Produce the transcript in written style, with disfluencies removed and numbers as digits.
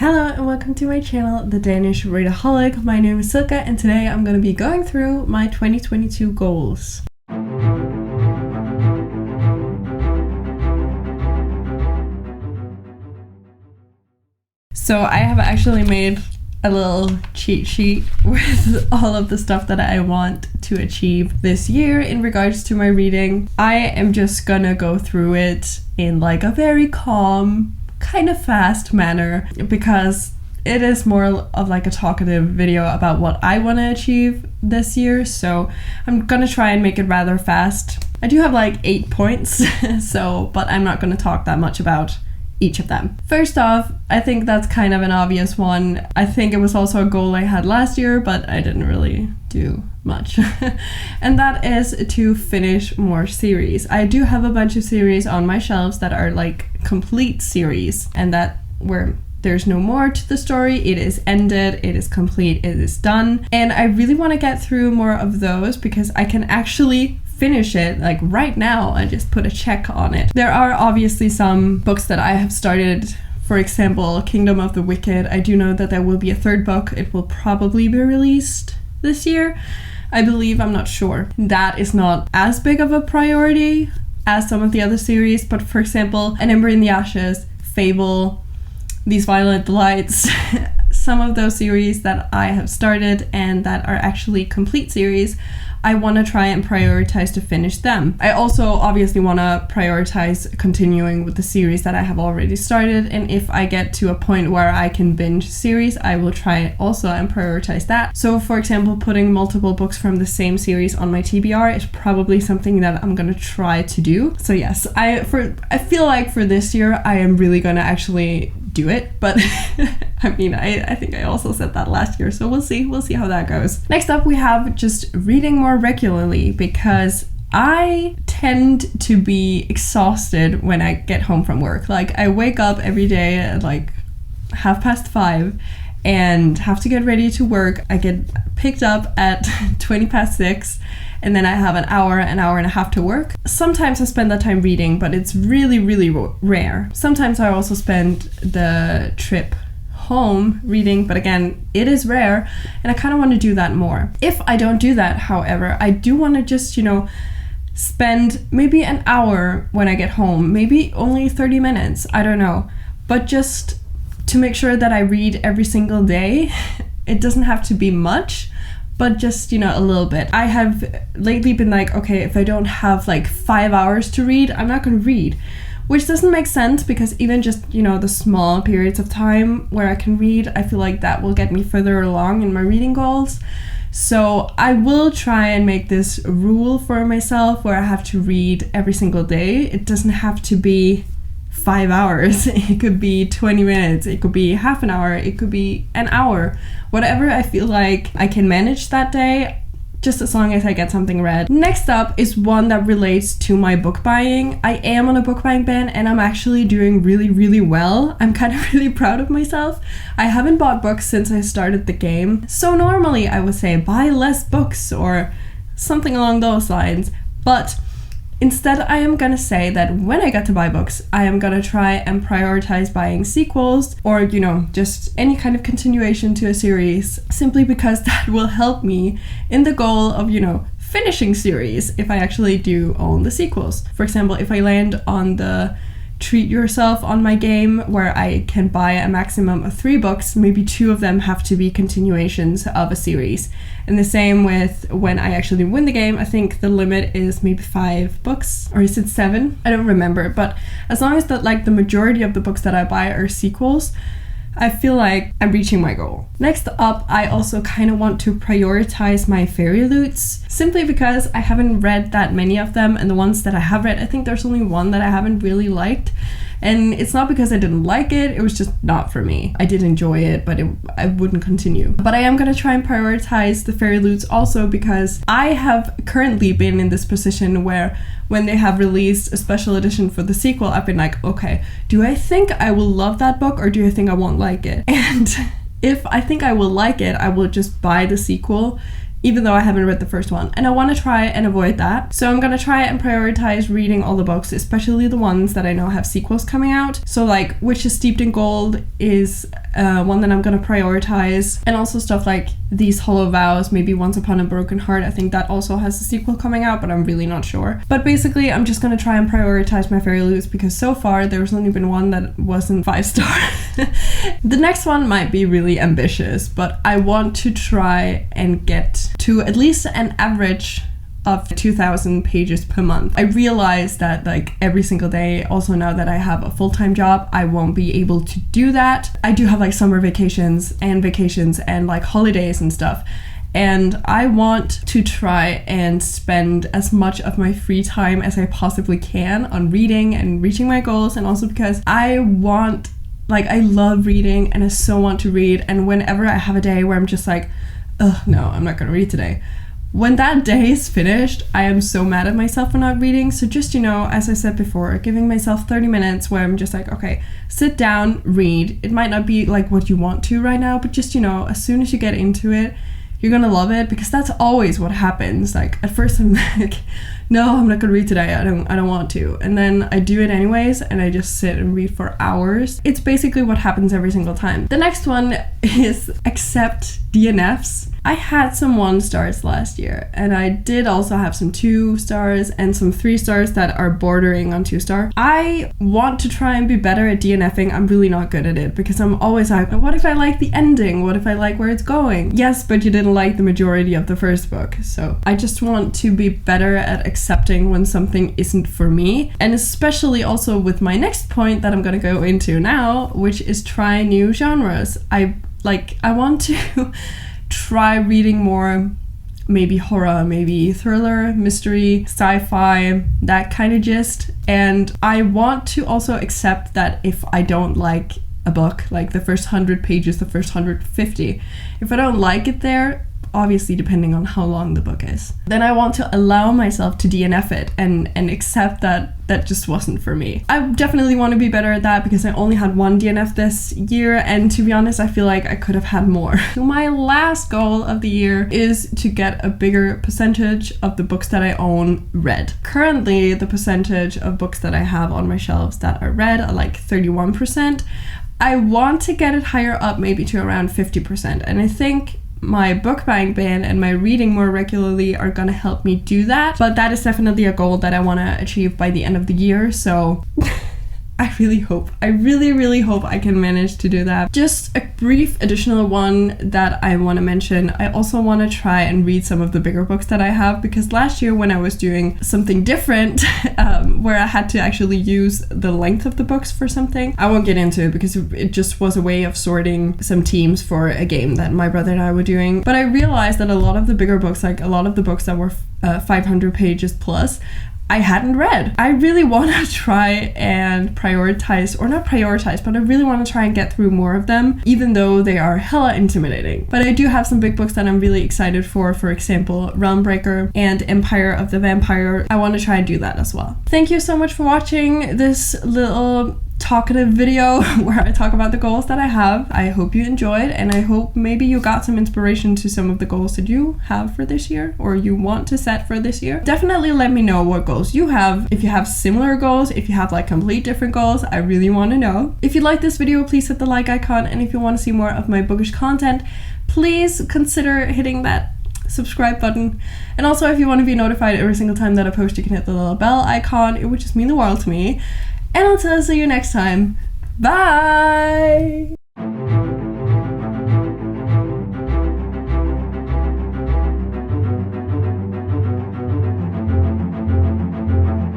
Hello and welcome to my channel, The Danish Readaholic. My name is Silke and today I'm going to be going through my 2022 goals. So I have actually made a little cheat sheet with all of the stuff that I want to achieve this year in regards to my reading. I am just gonna go through it in like a very calm, kind of fast manner because it is more of like a talkative video about what I want to achieve this year, so I'm gonna try and make it rather fast. I do have like 8 points, but I'm not gonna talk that much about each of them. First off, I think that's kind of an obvious one. I think it was also a goal I had last year, but I didn't really do much. And that is to finish more series. I do have a bunch of series on my shelves that are like complete series, and that where there's no more to the story. It is ended, it is complete, it is done. And I really want to get through more of those because I can actually finish it like right now and just put a check on it. There are obviously some books that I have started. For example, Kingdom of the Wicked. I do know that there will be a third book. It will probably be released this year, I believe. I'm not sure. That is not as big of a priority as some of the other series, but for example, An Ember in the Ashes, Fable, These Violent Delights, some of those series that I have started and that are actually complete series, I want to try and prioritize to finish them. I also obviously want to prioritize continuing with the series that I have already started, and if I get to a point where I can binge series, I will try also and prioritize that. So for example, putting multiple books from the same series on my TBR is probably something that I'm gonna try to do. So yes, I feel like for this year I am really gonna actually do it, but I mean, I think I also said that last year, so we'll see how that goes. Next up, we have just reading more regularly, because I tend to be exhausted when I get home from work. Like, I wake up every day at like 5:30 and have to get ready to work. I get picked up at 6:20, and then I have an hour and a half to work. Sometimes I spend that time reading, but it's really, really rare. Sometimes I also spend the trip home reading, but again, it is rare, and I kind of want to do that more. If I don't do that, however, I do want to just, spend maybe an hour when I get home, maybe only 30 minutes, I don't know, but just to make sure that I read every single day. It doesn't have to be much, but just, a little bit. I have lately been like, okay, if I don't have like 5 hours to read, I'm not going to read. Which doesn't make sense, because even just, the small periods of time where I can read, I feel like that will get me further along in my reading goals. So I will try and make this rule for myself where I have to read every single day. It doesn't have to be 5 hours. It could be 20 minutes. It could be half an hour. It could be an hour. Whatever I feel like I can manage that day, just as long as I get something read. Next up is one that relates to my book buying. I am on a book buying ban, and I'm actually doing really, really well. I'm kind of really proud of myself. I haven't bought books since I started the game. So normally I would say buy less books or something along those lines. But instead, I am gonna say that when I get to buy books, I am gonna try and prioritize buying sequels or, just any kind of continuation to a series, simply because that will help me in the goal of, finishing series if I actually do own the sequels. For example, if I land on the treat yourself on my game where I can buy a maximum of 3 books, maybe 2 of them have to be continuations of a series. And the same with when I actually win the game. I think the limit is maybe 5 books, or is it 7? I don't remember, but as long as that like the majority of the books that I buy are sequels, I feel like I'm reaching my goal. Next up, I also kind of want to prioritize my fairy loots, simply because I haven't read that many of them, and the ones that I have read, I think there's only one that I haven't really liked. And it's not because I didn't like it was just not for me. I did enjoy it, but I wouldn't continue. But I am gonna try and prioritize the fairy loots also, because I have currently been in this position where when they have released a special edition for the sequel, I've been like, okay, do I think I will love that book, or do I think I won't like it? And if I think I will like it, I will just buy the sequel even though I haven't read the first one. And I want to try and avoid that. So I'm going to try and prioritize reading all the books, especially the ones that I know have sequels coming out. So like Witch is Steeped in Gold is one that I'm going to prioritize. And also stuff like These Hollow Vows, maybe Once Upon a Broken Heart. I think that also has a sequel coming out, but I'm really not sure. But basically, I'm just going to try and prioritize my fairy loots because so far there's only been one that wasn't 5-star. The next one might be really ambitious, but I want to try and get to at least an average of 2,000 pages per month. I realize that like every single day, also now that I have a full-time job, I won't be able to do that. I do have like summer vacations and like holidays and stuff. And I want to try and spend as much of my free time as I possibly can on reading and reaching my goals. And also because I love reading and I so want to read. And whenever I have a day where I'm just like, oh no, I'm not gonna read today. When that day is finished, I am so mad at myself for not reading. So just, as I said before, giving myself 30 minutes where I'm just like, okay, sit down, read. It might not be like what you want to right now, but just, as soon as you get into it, you're gonna love it, because that's always what happens. Like at first I'm like, no, I'm not gonna read today. I don't want to. And then I do it anyways, and I just sit and read for hours. It's basically what happens every single time. The next one is accept Dnfs. I had some 1 stars last year, and I did also have some 2 stars and some 3 stars that are bordering on 2 star. I want to try and be better at DNFing. I'm really not good at it because I'm always like, what if I like the ending? What if I like where it's going? Yes, but you didn't like the majority of the first book. So I just want to be better at accepting when something isn't for me. And especially also with my next point that I'm gonna go into now, which is try new genres. I want to try reading more, maybe horror, maybe thriller, mystery, sci-fi, that kind of gist. And I want to also accept that if I don't like a book, like the first 100 pages, the first 150, if I don't like it there, obviously depending on how long the book is, then I want to allow myself to DNF it and accept that that just wasn't for me. I definitely want to be better at that because I only had 1 DNF this year, and to be honest, I feel like I could have had more. So my last goal of the year is to get a bigger percentage of the books that I own read. Currently, the percentage of books that I have on my shelves that are read are like 31%. I want to get it higher up, maybe to around 50%, and I think my book buying ban and my reading more regularly are gonna help me do that. But that is definitely a goal that I want to achieve by the end of the year. So I really hope I can manage to do that. Just a brief additional one that I want to mention. I also want to try and read some of the bigger books that I have, because last year when I was doing something different, where I had to actually use the length of the books for something, I won't get into it because it just was a way of sorting some teams for a game that my brother and I were doing. But I realized that a lot of the bigger books, like a lot of the books that were 500 pages plus, I hadn't read. I really want to try and prioritize, or not prioritize, but I really want to try and get through more of them, even though they are hella intimidating. But I do have some big books that I'm really excited for example, Realmbreaker and Empire of the Vampire. I want to try and do that as well. Thank you so much for watching this little talkative video where I talk about the goals that I have. I hope you enjoyed, and I hope maybe you got some inspiration to some of the goals that you have for this year or you want to set for this year. Definitely let me know what goals you have. If you have similar goals, if you have like complete different goals, I really want to know. If you like this video, please hit the like icon, and if you want to see more of my bookish content, please consider hitting that subscribe button. And also, if you want to be notified every single time that I post, you can hit the little bell icon. It would just mean the world to me. And I'll see you next time. Bye!